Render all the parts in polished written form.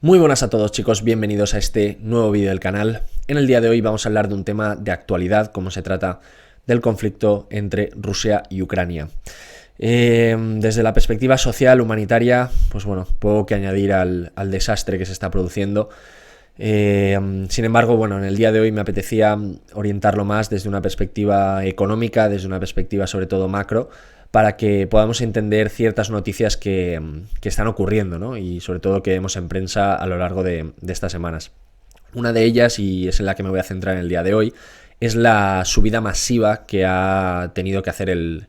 Muy buenas a todos, chicos, bienvenidos a este nuevo vídeo del canal. En el día de hoy vamos a hablar de un tema de actualidad, como se trata del conflicto entre Rusia y Ucrania. Desde la perspectiva social, humanitaria, pues bueno, poco que añadir al desastre que se está produciendo. Sin embargo, bueno, en el día de hoy me apetecía orientarlo más desde una perspectiva económica, desde una perspectiva sobre todo macro, para que podamos entender ciertas noticias que están ocurriendo, ¿no? Y sobre todo que vemos en prensa a lo largo de estas semanas. Una de ellas, y es en la que me voy a centrar en el día de hoy, es la subida masiva que ha tenido que hacer el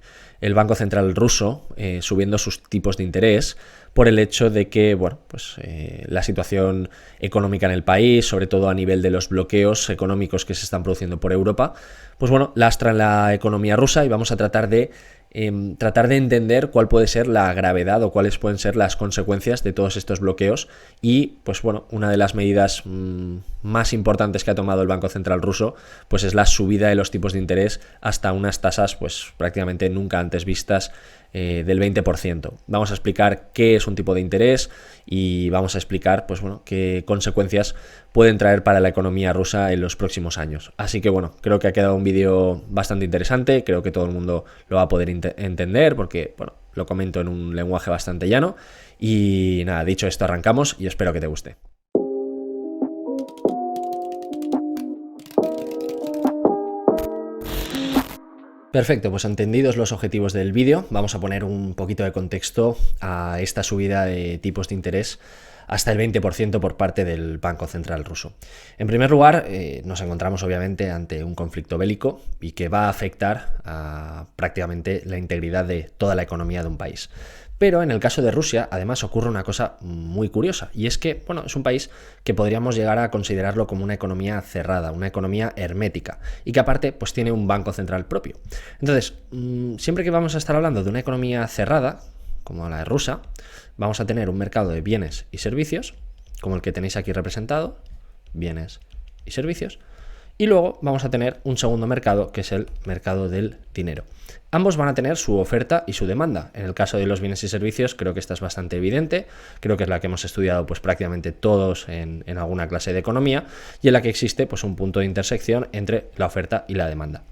Banco Central ruso, subiendo sus tipos de interés por el hecho de que, bueno, pues la situación económica en el país, sobre todo a nivel de los bloqueos económicos que se están produciendo por Europa, pues bueno, lastran la economía rusa y vamos a tratar de entender cuál puede ser la gravedad o cuáles pueden ser las consecuencias de todos estos bloqueos y, pues bueno, una de las medidas más importantes que ha tomado el Banco Central ruso, pues es la subida de los tipos de interés hasta unas tasas, pues prácticamente nunca antes vistas, del 20%. Vamos a explicar qué es un tipo de interés y vamos a explicar, pues bueno, qué consecuencias pueden traer para la economía rusa en los próximos años. Así que bueno, creo que ha quedado un vídeo bastante interesante, creo que todo el mundo lo va a poder entender porque, bueno, lo comento en un lenguaje bastante llano y nada, dicho esto arrancamos y espero que te guste. Perfecto, pues entendidos los objetivos del vídeo, vamos a poner un poquito de contexto a esta subida de tipos de interés hasta el 20% por parte del Banco Central ruso. En primer lugar, nos encontramos obviamente ante un conflicto bélico y que va a afectar a prácticamente la integridad de toda la economía de un país. Pero en el caso de Rusia, además, ocurre una cosa muy curiosa, y es que, bueno, es un país que podríamos llegar a considerarlo como una economía cerrada, una economía hermética, y que aparte, pues tiene un banco central propio. Entonces, siempre que vamos a estar hablando de una economía cerrada, como la de Rusia, vamos a tener un mercado de bienes y servicios, como el que tenéis aquí representado, bienes y servicios, y luego vamos a tener un segundo mercado, que es el mercado del dinero. Ambos van a tener su oferta y su demanda. En el caso de los bienes y servicios creo que esta es bastante evidente, creo que es la que hemos estudiado pues prácticamente todos en alguna clase de economía y en la que existe pues un punto de intersección entre la oferta y la demanda.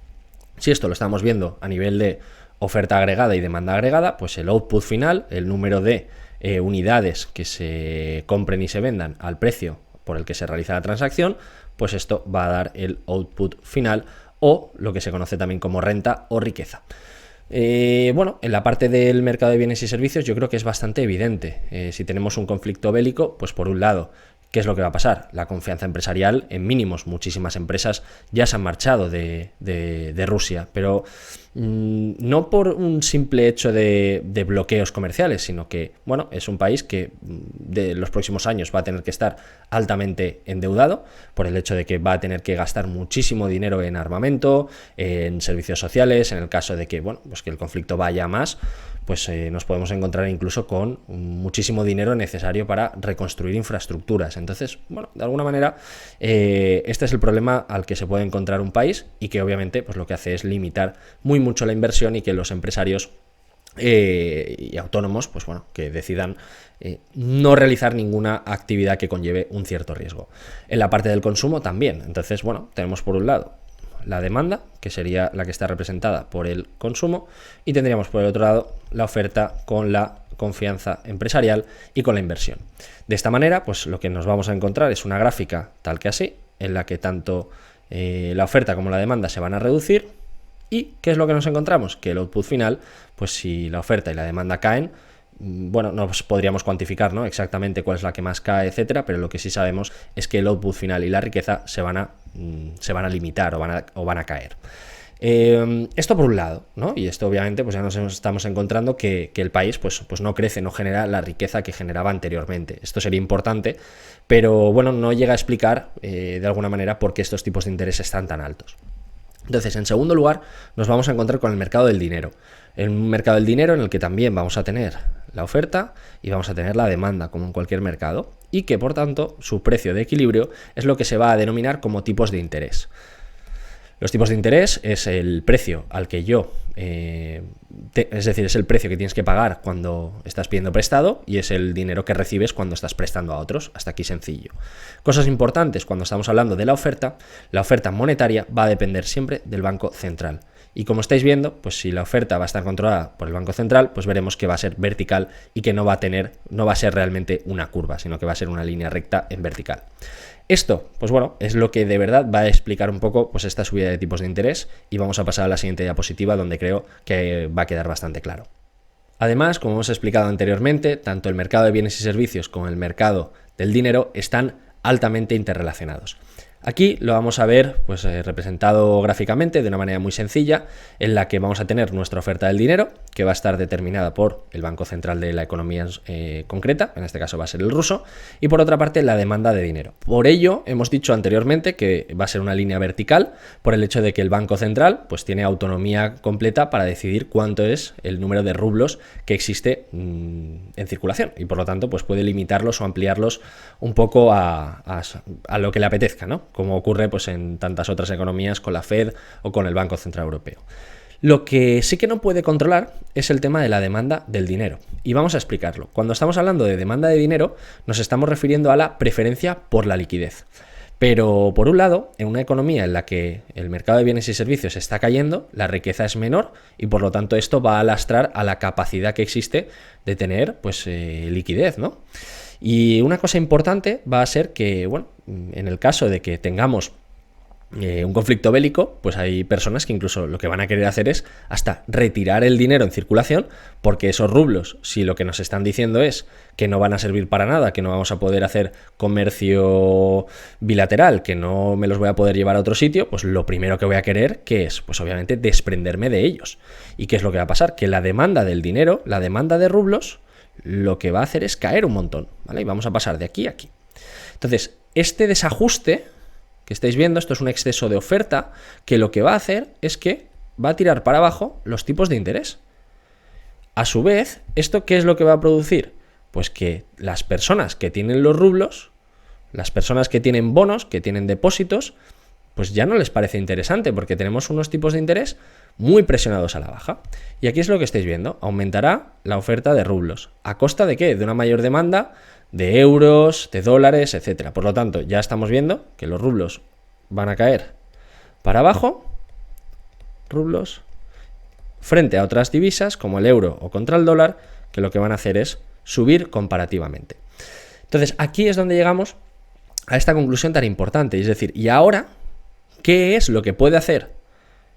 Si esto lo estamos viendo a nivel de oferta agregada y demanda agregada, pues el output final, el número de unidades que se compren y se vendan al precio por el que se realiza la transacción, pues esto va a dar el output final o lo que se conoce también como renta o riqueza. Bueno, en la parte del mercado de bienes y servicios yo creo que es bastante evidente. Si tenemos un conflicto bélico, pues por un lado, ¿qué es lo que va a pasar? La confianza empresarial en mínimos. Muchísimas empresas ya se han marchado de Rusia, pero no por un simple hecho de bloqueos comerciales, sino que, bueno, es un país que de los próximos años va a tener que estar altamente endeudado por el hecho de que va a tener que gastar muchísimo dinero en armamento, en servicios sociales, en el caso de que, bueno, pues que el conflicto vaya más, pues nos podemos encontrar incluso con muchísimo dinero necesario para reconstruir infraestructuras. Entonces, bueno, de alguna manera este es el problema al que se puede encontrar un país y que obviamente pues lo que hace es limitar muy mucho la inversión y que los empresarios y autónomos, pues bueno, que decidan no realizar ninguna actividad que conlleve un cierto riesgo. En la parte del consumo también. Entonces, bueno, tenemos por un lado la demanda, que sería la que está representada por el consumo, y tendríamos por el otro lado la oferta con la confianza empresarial y con la inversión. De esta manera, pues lo que nos vamos a encontrar es una gráfica tal que así, en la que tanto la oferta como la demanda se van a reducir. ¿Y qué es lo que nos encontramos? Que el output final, pues si la oferta y la demanda caen, bueno, no podríamos cuantificar, ¿no?, exactamente cuál es la que más cae, etcétera, pero lo que sí sabemos es que el output final y la riqueza se van a limitar o van a caer. Esto por un lado, ¿no? Y esto obviamente pues ya nos estamos encontrando que el país pues no crece, no genera la riqueza que generaba anteriormente. Esto sería importante, pero bueno, no llega a explicar de alguna manera por qué estos tipos de interés están tan altos. Entonces, en segundo lugar, nos vamos a encontrar con el mercado del dinero. Un mercado del dinero en el que también vamos a tener la oferta y vamos a tener la demanda, como en cualquier mercado, y que, por tanto, su precio de equilibrio es lo que se va a denominar como tipos de interés. Los tipos de interés es el precio al que es decir, es el precio que tienes que pagar cuando estás pidiendo prestado y es el dinero que recibes cuando estás prestando a otros. Hasta aquí sencillo. Cosas importantes cuando estamos hablando de la oferta monetaria va a depender siempre del Banco Central. Y como estáis viendo, pues si la oferta va a estar controlada por el Banco Central, pues veremos que va a ser vertical y que no va a ser realmente una curva, sino que va a ser una línea recta en vertical. Esto, pues bueno, es lo que de verdad va a explicar un poco pues esta subida de tipos de interés y vamos a pasar a la siguiente diapositiva donde creo que va a quedar bastante claro. Además, como hemos explicado anteriormente, tanto el mercado de bienes y servicios como el mercado del dinero están altamente interrelacionados. Aquí lo vamos a ver pues, representado gráficamente de una manera muy sencilla, en la que vamos a tener nuestra oferta del dinero, que va a estar determinada por el Banco Central de la economía concreta, en este caso va a ser el ruso, y por otra parte la demanda de dinero. Por ello, hemos dicho anteriormente que va a ser una línea vertical, por el hecho de que el Banco Central pues, tiene autonomía completa para decidir cuánto es el número de rublos que existe en circulación, y por lo tanto pues, puede limitarlos o ampliarlos un poco a lo que le apetezca, ¿no? Como ocurre pues, en tantas otras economías con la Fed o con el Banco Central Europeo. Lo que sí que no puede controlar es el tema de la demanda del dinero. Y vamos a explicarlo. Cuando estamos hablando de demanda de dinero, nos estamos refiriendo a la preferencia por la liquidez. Pero, por un lado, en una economía en la que el mercado de bienes y servicios está cayendo, la riqueza es menor y, por lo tanto, esto va a lastrar a la capacidad que existe de tener pues, liquidez, ¿no? Y una cosa importante va a ser que, bueno, en el caso de que tengamos un conflicto bélico, pues hay personas que incluso lo que van a querer hacer es hasta retirar el dinero en circulación, porque esos rublos, si lo que nos están diciendo es que no van a servir para nada, que no vamos a poder hacer comercio bilateral, que no me los voy a poder llevar a otro sitio, pues lo primero que voy a querer, ¿qué es? Pues obviamente desprenderme de ellos. ¿Y qué es lo que va a pasar? Que la demanda del dinero, la demanda de rublos, lo que va a hacer es caer un montón, ¿vale? Y vamos a pasar de aquí a aquí. Entonces, este desajuste que estáis viendo, esto es un exceso de oferta, que lo que va a hacer es que va a tirar para abajo los tipos de interés. A su vez, ¿esto qué es lo que va a producir? Pues que las personas que tienen los rublos, las personas que tienen bonos, que tienen depósitos, pues ya no les parece interesante porque tenemos unos tipos de interés muy presionados a la baja. Y aquí es lo que estáis viendo, aumentará la oferta de rublos. ¿A costa de qué? De una mayor demanda de euros, de dólares, etcétera. Por lo tanto, ya estamos viendo que los rublos van a caer para abajo, rublos, frente a otras divisas como el euro o contra el dólar, que lo que van a hacer es subir comparativamente. Entonces, aquí es donde llegamos a esta conclusión tan importante, es decir, ¿y ahora qué es lo que puede hacer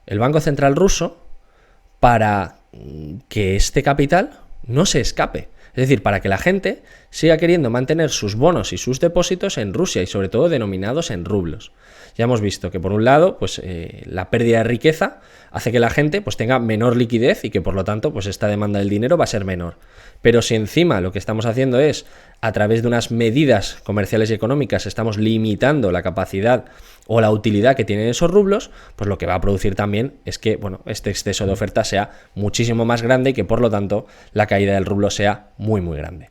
el Banco Central ruso para que este capital no se escape? Es decir, para que la gente siga queriendo mantener sus bonos y sus depósitos en Rusia y sobre todo denominados en rublos. Ya hemos visto que por un lado pues, la pérdida de riqueza hace que la gente pues, tenga menor liquidez y que por lo tanto pues, esta demanda del dinero va a ser menor. Pero si encima lo que estamos haciendo es, a través de unas medidas comerciales y económicas, estamos limitando la capacidad o la utilidad que tienen esos rublos, pues lo que va a producir también es que bueno, este exceso de oferta sea muchísimo más grande y que por lo tanto la caída del rublo sea muy muy grande.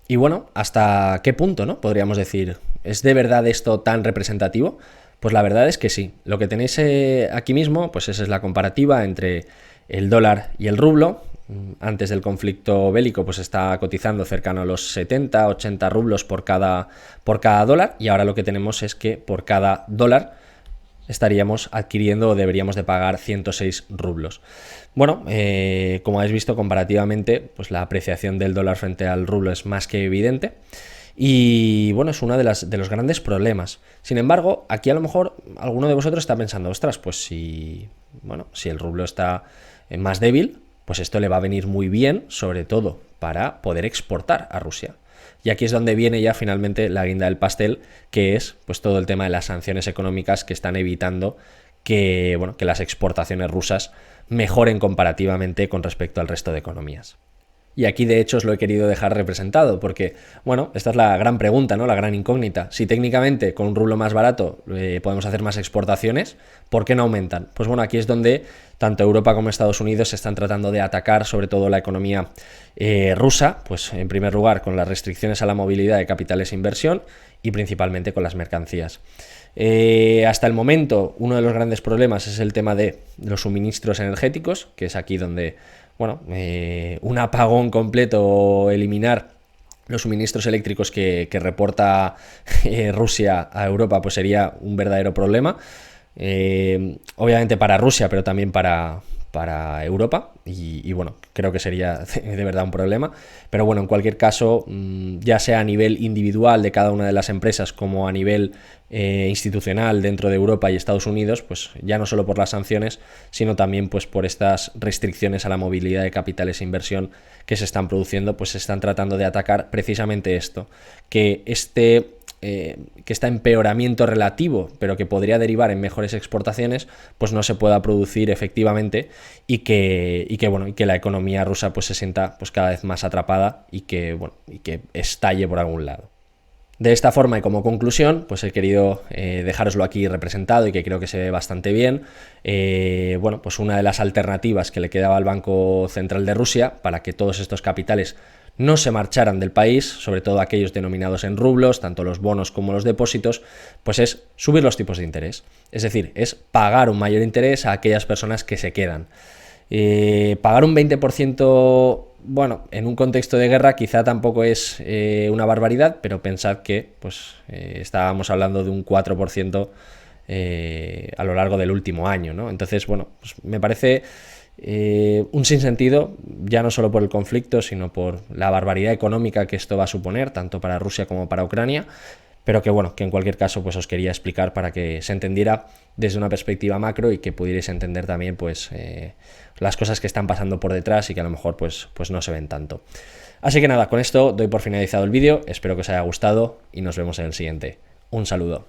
Y bueno, ¿hasta qué punto, no? Podríamos decir, ¿es de verdad esto tan representativo? Pues la verdad es que sí. Lo que tenéis aquí mismo, pues esa es la comparativa entre el dólar y el rublo. Antes del conflicto bélico pues está cotizando cercano a los 70, 80 rublos por cada dólar y ahora lo que tenemos es que por cada dólar estaríamos adquiriendo o deberíamos de pagar 106 rublos. Bueno, como habéis visto comparativamente, pues la apreciación del dólar frente al rublo es más que evidente y bueno, es uno de los grandes problemas. Sin embargo, aquí a lo mejor alguno de vosotros está pensando, ostras, pues si el rublo está más débil, pues esto le va a venir muy bien, sobre todo para poder exportar a Rusia. Y aquí es donde viene ya finalmente la guinda del pastel, que es pues todo el tema de las sanciones económicas que están evitando que las exportaciones rusas mejoren comparativamente con respecto al resto de economías. Y aquí de hecho os lo he querido dejar representado porque, bueno, esta es la gran pregunta, ¿no? La gran incógnita. Si técnicamente con un rublo más barato podemos hacer más exportaciones, ¿por qué no aumentan? Pues bueno, aquí es donde tanto Europa como Estados Unidos se están tratando de atacar sobre todo la economía rusa, pues en primer lugar con las restricciones a la movilidad de capitales e inversión y principalmente con las mercancías. Hasta el momento uno de los grandes problemas es el tema de los suministros energéticos, que es aquí donde, bueno, un apagón completo o eliminar los suministros eléctricos que reporta Rusia a Europa pues sería un verdadero problema, obviamente para Rusia pero también para Europa y bueno, creo que sería de verdad un problema, pero bueno, en cualquier caso, ya sea a nivel individual de cada una de las empresas como a nivel institucional dentro de Europa y Estados Unidos, pues ya no solo por las sanciones, sino también pues por estas restricciones a la movilidad de capitales e inversión que se están produciendo, pues se están tratando de atacar precisamente esto, que este empeoramiento relativo, pero que podría derivar en mejores exportaciones, pues no se pueda producir efectivamente y que la economía rusa pues se sienta pues cada vez más atrapada y que estalle por algún lado. De esta forma y como conclusión, pues he querido dejároslo aquí representado y que creo que se ve bastante bien. Bueno, pues una de las alternativas que le quedaba al Banco Central de Rusia para que todos estos capitales no se marcharan del país, sobre todo aquellos denominados en rublos, tanto los bonos como los depósitos, pues es subir los tipos de interés. Es decir, es pagar un mayor interés a aquellas personas que se quedan. Pagar un 20%, bueno, en un contexto de guerra quizá tampoco es una barbaridad, pero pensad que pues, estábamos hablando de un 4% a lo largo del último año, ¿no? Entonces, bueno, pues me parece un sinsentido, ya no solo por el conflicto, sino por la barbaridad económica que esto va a suponer, tanto para Rusia como para Ucrania, pero que bueno, que en cualquier caso pues os quería explicar para que se entendiera desde una perspectiva macro y que pudierais entender también pues las cosas que están pasando por detrás y que a lo mejor pues no se ven tanto. Así que nada, con esto doy por finalizado el vídeo, espero que os haya gustado y nos vemos en el siguiente. Un saludo.